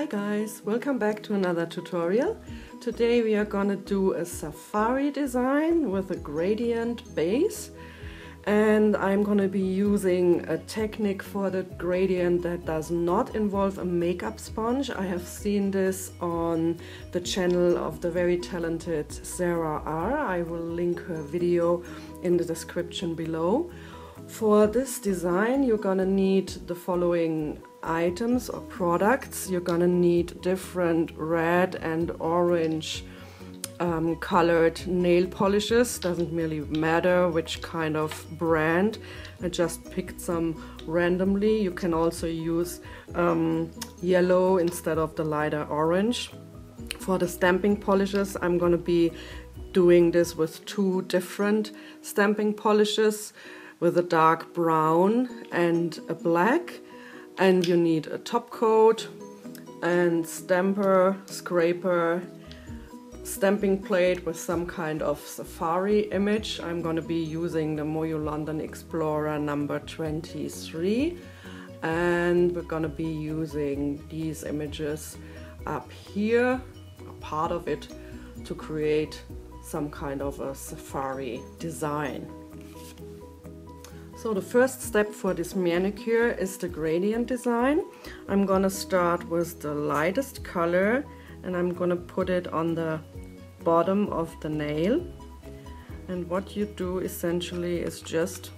Hi guys, welcome back to another tutorial. Today we are gonna do a safari design with a gradient base, and I'm gonna be using a technique for the gradient that does not involve a makeup sponge. I have seen this on the channel of the very talented Fab Ur. I will link her video in the description below. For this design you're gonna need the following items or products. You're gonna need different red and orange colored nail polishes. Doesn't really matter which kind of brand. I just picked some randomly. You can also use yellow instead of the lighter orange. For the stamping polishes, I'm gonna be doing this with two different stamping polishes, with a dark brown and a black. And you need a top coat and stamper, scraper, stamping plate with some kind of safari image. I'm going to be using the MoYou London Explorer number 23, and we're going to be using these images up here, a part of it, to create some kind of a safari design. So the first step for this manicure is the gradient design. I'm gonna start with the lightest color and I'm gonna put it on the bottom of the nail. And what you do essentially is just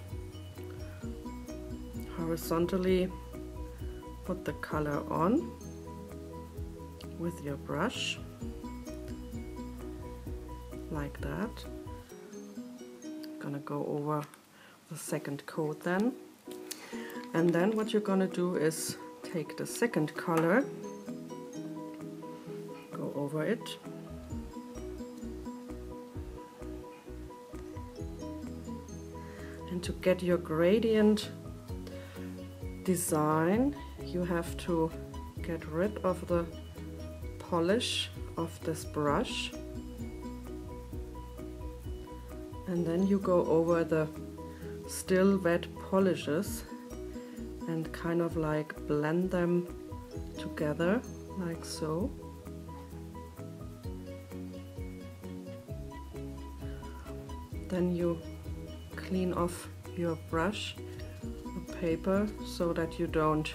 horizontally put the color on with your brush, like that. Gonna go over the second coat then, and then what you're gonna do is take the second color, go over it, and to get your gradient design you have to get rid of the polish of this brush, and then you go over the still wet polishes and kind of like blend them together like so. Then you clean off your brush, the paper, so that you don't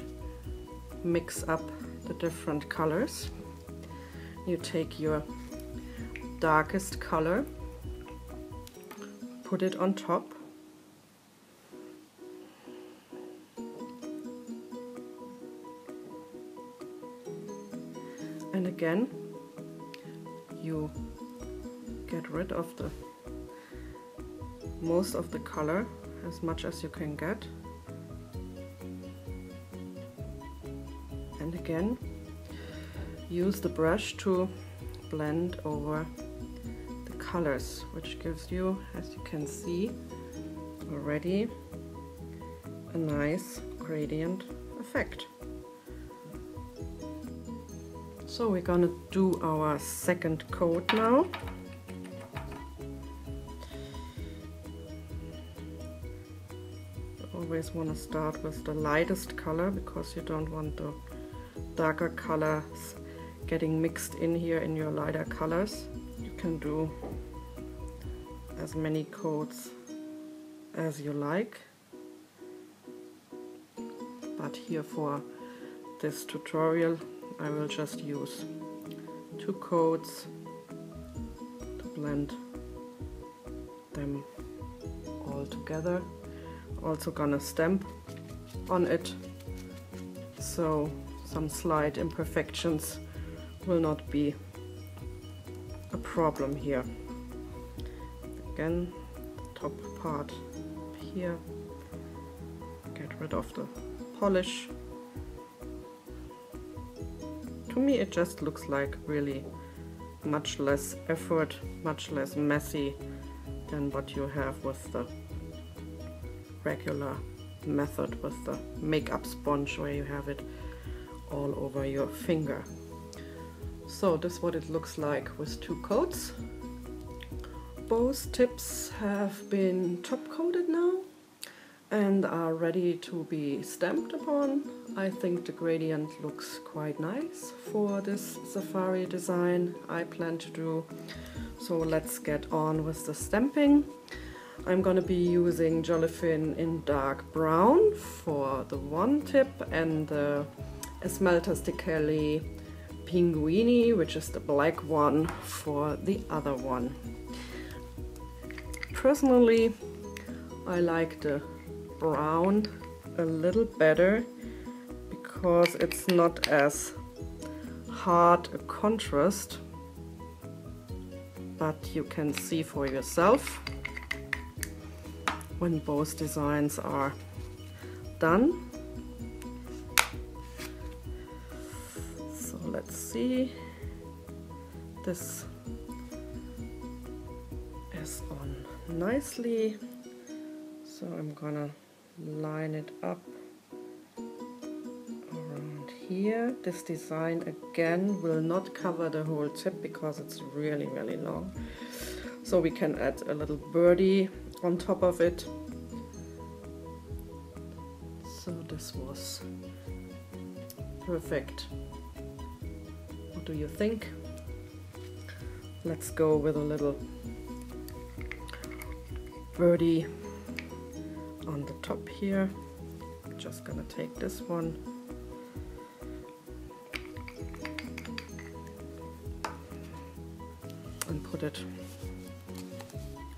mix up the different colors. You take your darkest color, put it on top, and again you get rid of the most of the color, as much as you can get, and again use the brush to blend over the colors, which gives you, as you can see already, a nice gradient effect. So we're gonna do our second coat now. You always want to start with the lightest color because you don't want the darker colors getting mixed in here in your lighter colors. You can do as many coats as you like, but here for this tutorial I will just use two coats to blend them all together. Also gonna stamp on it, so some slight imperfections will not be a problem here. Again, the top part here, get rid of the polish. To me it just looks like really much less effort, much less messy than what you have with the regular method with the makeup sponge, where you have it all over your finger. So this is what it looks like with two coats. Both tips have been top coated now, and are ready to be stamped upon. I think the gradient looks quite nice for this safari design I plan to do. So let's get on with the stamping. I'm going to be using Jollifin in dark brown for the one tip and the Esmalta Stichelli Pinguini, which is the black one, for the other one. Personally, I like the brown a little better because it's not as hard a contrast, but you can see for yourself when both designs are done. So let's see, this is on nicely, so I'm gonna line it up around here. This design again will not cover the whole tip because it's really long, so we can add a little birdie on top of it. So this was perfect. What do you think? Let's go with a little birdie on the top here. I'm just gonna take this one and put it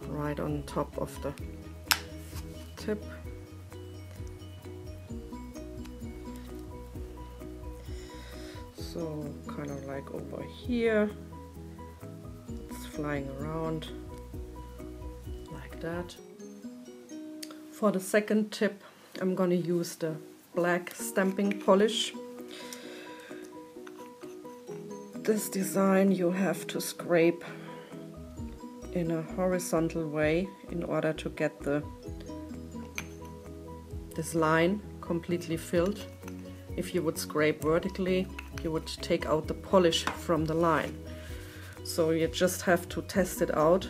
right on top of the tip. So kind of like over here, it's flying around like that. For the second tip, I'm going to use the black stamping polish. This design you have to scrape in a horizontal way in order to get this line completely filled. If you would scrape vertically, you would take out the polish from the line. So you just have to test it out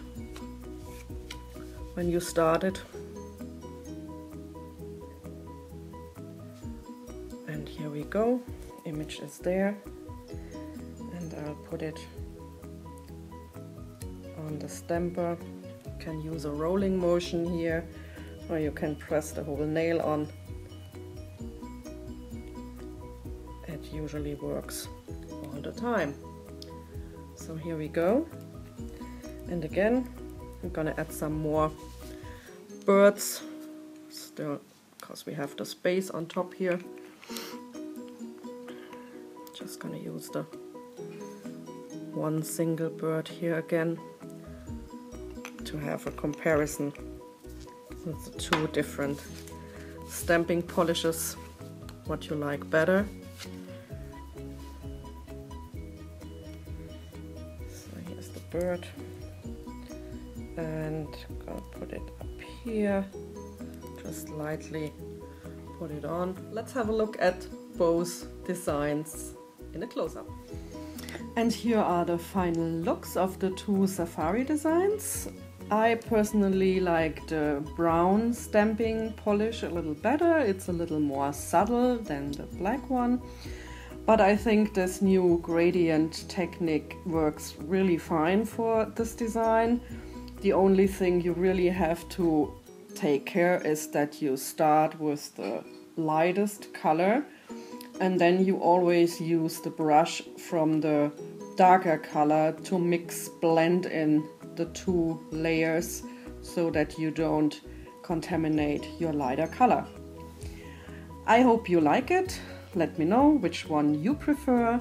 when you start it. And here we go, image is there, and I'll put it on the stamper. You can use a rolling motion here, or you can press the whole nail on. It usually works all the time. So here we go, and again I'm gonna add some more birds still because we have the space on top here. Just gonna use the one single bird here again to have a comparison with the two different stamping polishes, what you like better. So here's the bird, and I'm gonna put it up here, just lightly put it on. Let's have a look at both designs in a close-up. And here are the final looks of the two safari designs. I personally like the brown stamping polish a little better. It's a little more subtle than the black one. But I think this new gradient technique works really fine for this design. The only thing you really have to take care is that you start with the lightest color, and then you always use the brush from the darker color to blend in the two layers so that you don't contaminate your lighter color. I hope you like it. Let me know which one you prefer,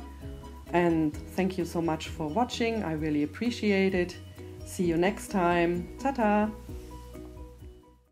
and thank you so much for watching. I really appreciate it. See you next time. Ta-ta!